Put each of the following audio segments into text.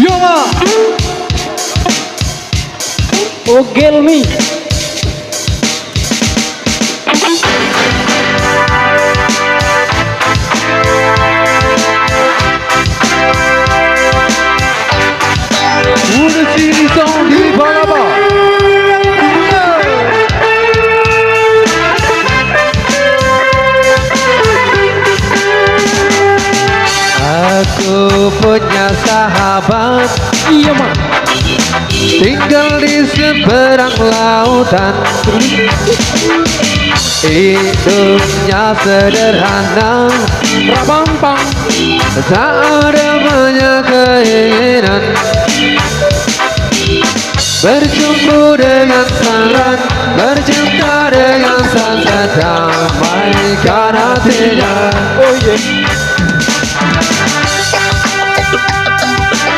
Yoma Ogelmi udah sini song di Balaba. Aku punya sahabat, Iya mak. tinggal di seberang lautan. Hidupnya sederhana, Rabampang tak ada banyak keinginan. Berjumpa dengan saran, bercinta dengan sangat damai karena tidak. oh iya.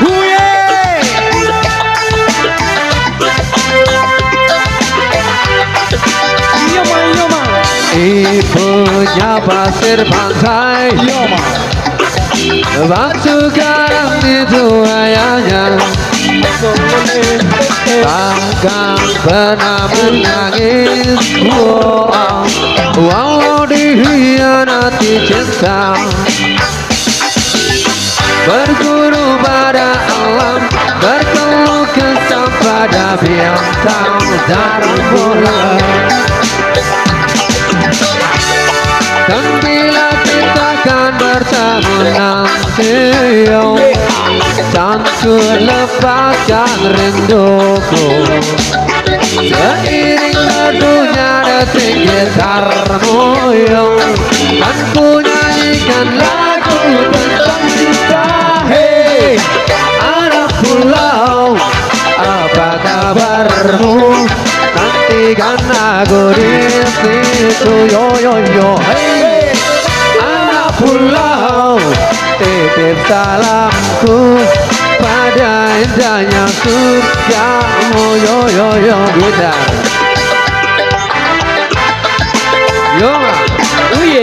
Huye Iya mak, iya mak. Ibunya pasir pantai, Iya mak. batu karang itu ayahnya. Takkan pernah menangis, walau dikhianati cinta. Berguru pada alam, berkeluh kesah pada bintang dan bulan. Dan bila kita akan bertemu nanti, tak ku lepaskan rinduku. Seiring merdunya detik gitarmu, kan ku nyanyikan lagu tentang cinta. Hei anak pulau, apa kabarmu? Nantikan aku di situ, yo yo yo. Hei anak pulau, titip salamku pada indahnya surgamu, yo yo yo. Gitar yo ma. Uye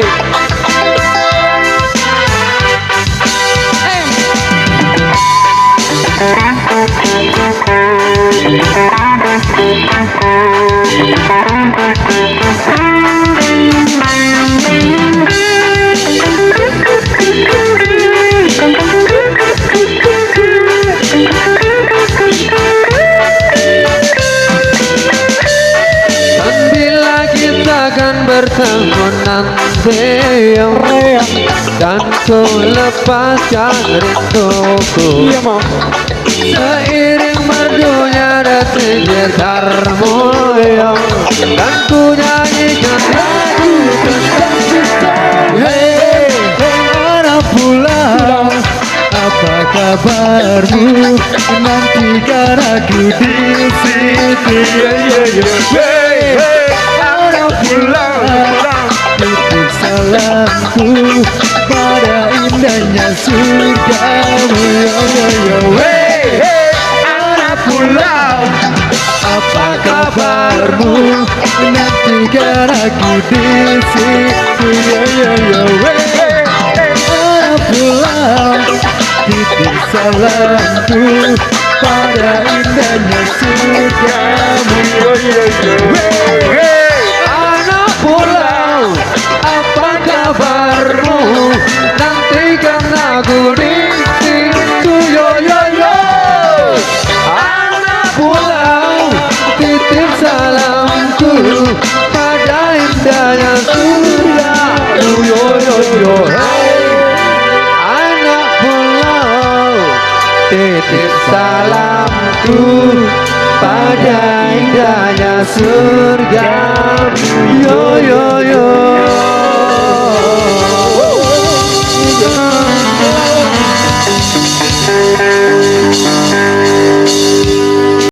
Dan bila kita akan bertemu nanti, dan ku lepaskan rinduku. Iya mak. Seiring merdunya detik gitarmu, dan ku nyanyikan lagu tentang cinta. Hei anak pulau, apa kabarmu? Nantikan aku di situ. Hei anak pulau, titip salamku pada indahnya surgamu, yo yo yo. Hei anak pulau, apa kabarmu? Nantikan aku di situ, yo yo yo. Hei anak pulau, titip salamku pada indahnya surgamu, yo yo yo. Hei anak pulau, apa kabarmu? Nantikan aku di situ, yo yo yo. Anak pulau, titip salamku pada indahnya surga, yo yo yo. Hey anak pulau, titip salamku pada indahnya surga, yo yo